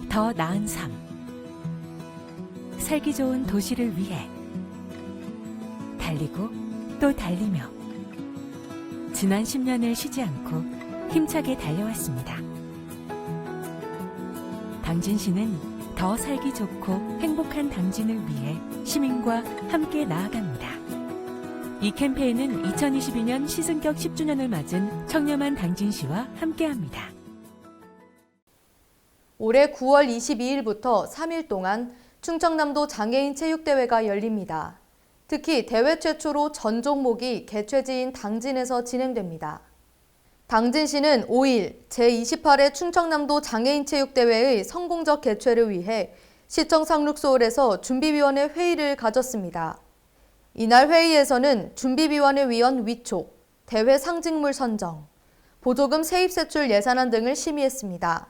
더 나은 삶. 살기 좋은 도시를 위해 달리고 또 달리며 지난 10년을 쉬지 않고 힘차게 달려왔습니다. 당진시는 더 살기 좋고 행복한 당진을 위해 시민과 함께 나아갑니다. 이 캠페인은 2022년 시승격 10주년을 맞은 청렴한 당진시와 함께합니다. 올해 9월 22일부터 3일 동안 충청남도 장애인 체육대회가 열립니다. 특히 대회 최초로 전 종목이 개최지인 당진에서 진행됩니다. 당진시는 5일 제28회 충청남도 장애인 체육대회의 성공적 개최를 위해 시청 상륙소홀에서 준비위원회 회의를 가졌습니다. 이날 회의에서는 준비위원회 위원 위촉, 대회 상징물 선정, 보조금 세입 세출 예산안 등을 심의했습니다.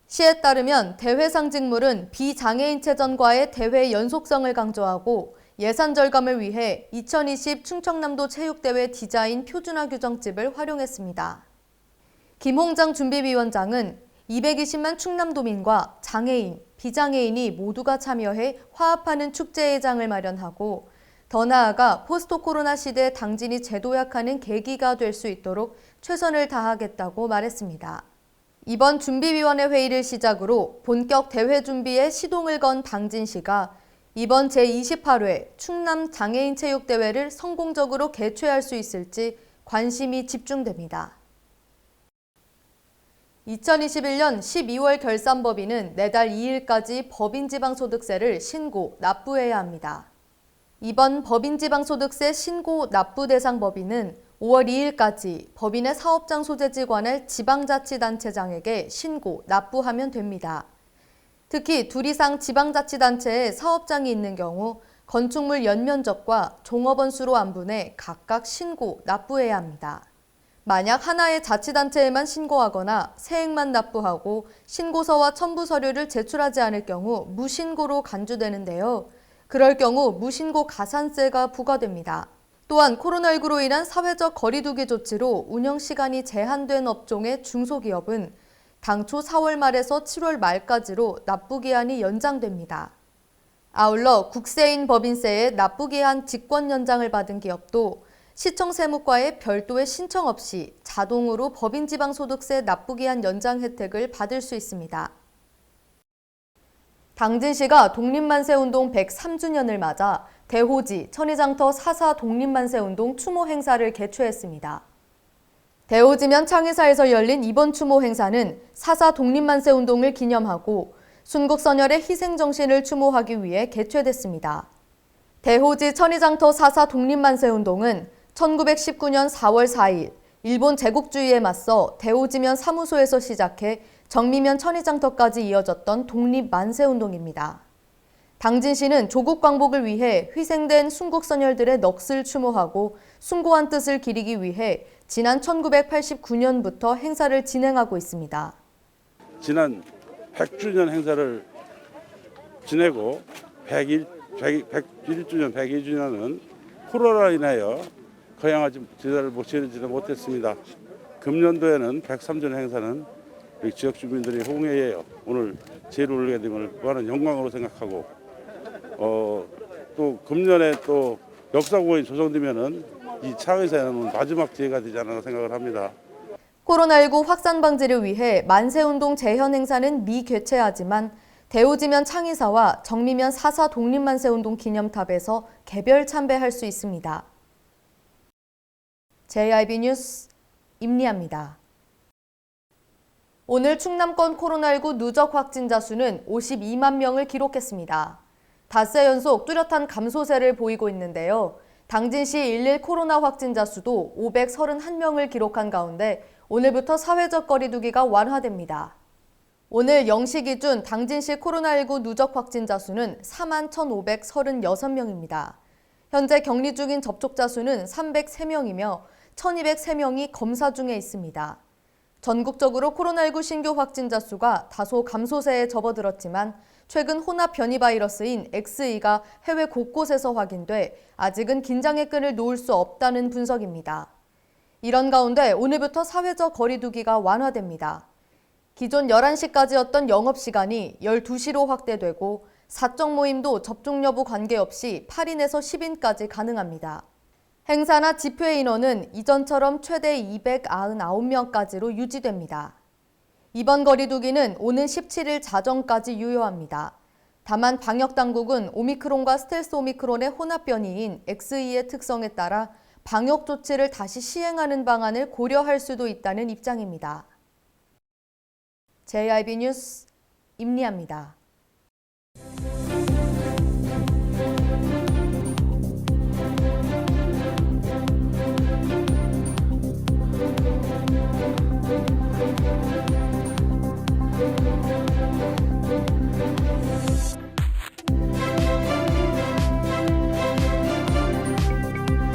시에 따르면 대회 상징물은 비장애인체전과의 대회 연속성을 강조하고 예산 절감을 위해 2020 충청남도 체육대회 디자인 표준화 규정집을 활용했습니다. 김홍장 준비위원장은 220만 충남도민과 장애인, 비장애인이 모두가 참여해 화합하는 축제회장을 마련하고 더 나아가 포스트 코로나 시대 당진이 재도약하는 계기가 될 수 있도록 최선을 다하겠다고 말했습니다. 이번 준비위원회 회의를 시작으로 본격 대회 준비에 시동을 건 당진시가 이번 제28회 충남 장애인 체육대회를 성공적으로 개최할 수 있을지 관심이 집중됩니다. 2021년 12월 결산법인은 내달 2일까지 법인지방소득세를 신고, 납부해야 합니다. 이번 법인지방소득세 신고 납부 대상 법인은 5월 2일까지 법인의 사업장 소재지 관할 지방자치단체장에게 신고, 납부하면 됩니다. 특히 둘 이상 지방자치단체에 사업장이 있는 경우 건축물 연면적과 종업원 수로 안분해 각각 신고, 납부해야 합니다. 만약 하나의 자치단체에만 신고하거나 세액만 납부하고 신고서와 첨부 서류를 제출하지 않을 경우 무신고로 간주되는데요. 그럴 경우 무신고 가산세가 부과됩니다. 또한 코로나19로 인한 사회적 거리두기 조치로 운영시간이 제한된 업종의 중소기업은 당초 4월 말에서 7월 말까지로 납부기한이 연장됩니다. 아울러 국세인 법인세의 납부기한 직권 연장을 받은 기업도 시청 세무과에 별도의 신청 없이 자동으로 법인지방소득세 납부기한 연장 혜택을 받을 수 있습니다. 당진시가 독립만세운동 103주년을 맞아 대호지 천의장터 4.4 독립만세운동 추모 행사를 개최했습니다. 대호지면 창의사에서 열린 이번 추모 행사는 4.4 독립만세운동을 기념하고 순국선열의 희생정신을 추모하기 위해 개최됐습니다. 대호지 천의장터 4.4 독립만세운동은 1919년 4월 4일 일본 제국주의에 맞서 대호지면 사무소에서 시작해 정미면 천의장터까지 이어졌던 독립만세운동입니다. 당진시는 조국 광복을 위해 희생된 순국선열들의 넋을 추모하고 숭고한 뜻을 기리기 위해 지난 1989년부터 행사를 진행하고 있습니다. 지난 100주년 행사를 지내고 101주년, 102주년은 코로나로 인하여 거양하지 제대로 못 치르지는 못했습니다. 금년도에는 103주년 행사는 우리 지역 주민들이 홍해에 오늘 제를 올리게 됨을 무한한 영광으로 생각하고 또 금년에 또 역사공원이 조성되면은 이 창의사에는 마지막 기회가 되지 않나 생각을 합니다. 코로나19 확산 방지를 위해 만세운동 재현 행사는 미개최하지만 대호지면 창의사와 정미면 4.4 독립만세운동 기념탑에서 개별 참배할 수 있습니다. JIB 뉴스 임리아입니다. 오늘 충남권 코로나19 누적 확진자 수는 52만 명을 기록했습니다. 닷새 연속 뚜렷한 감소세를 보이고 있는데요. 당진시 일일 코로나 확진자 수도 531명을 기록한 가운데 오늘부터 사회적 거리두기가 완화됩니다. 오늘 0시 기준 당진시 코로나19 누적 확진자 수는 41,536명입니다. 현재 격리 중인 접촉자 수는 303명이며 1,203명이 검사 중에 있습니다. 전국적으로 코로나19 신규 확진자 수가 다소 감소세에 접어들었지만 최근 혼합 변이 바이러스인 XE가 해외 곳곳에서 확인돼 아직은 긴장의 끈을 놓을 수 없다는 분석입니다. 이런 가운데 오늘부터 사회적 거리두기가 완화됩니다. 기존 11시까지였던 영업시간이 12시로 확대되고 사적 모임도 접종 여부 관계없이 8인에서 10인까지 가능합니다. 행사나 집회 인원은 이전처럼 최대 299명까지로 유지됩니다. 이번 거리두기는 오는 17일 자정까지 유효합니다. 다만 방역당국은 오미크론과 스텔스 오미크론의 혼합 변이인 XE의 특성에 따라 방역 조치를 다시 시행하는 방안을 고려할 수도 있다는 입장입니다. JIB 뉴스 임리아입니다.